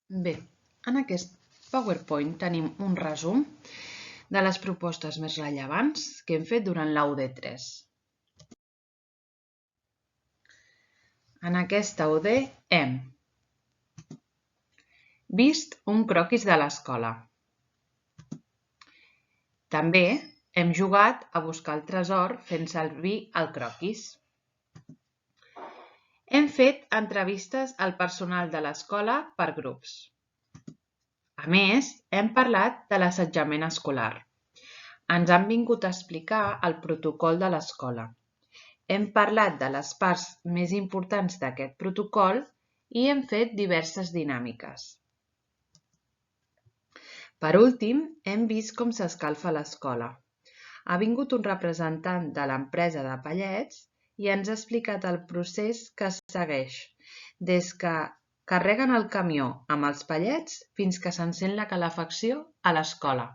Bé, en aquest PowerPoint tenim un resum de les propostes més rellevants que hem fet durant l'AUD3. En aquesta UD hem vist un croquis de l'escola. També hem jugat a buscar el tresor fent servir el croquis. Hem fet entrevistes al personal de l'escola per grups. A més, hem parlat de l'assetjament escolar. Ens han vingut a explicar el protocol de l'escola. Hem parlat de les parts més importants d'aquest protocol i hem fet diverses dinàmiques. Per últim, hem vist com s'escalfa l'escola. Ha vingut un representant de l'empresa de pallets i ens ha explicat el procés que es segueix, des que carreguen el camió amb els pallets fins que s'encén la calefacció a l'escola.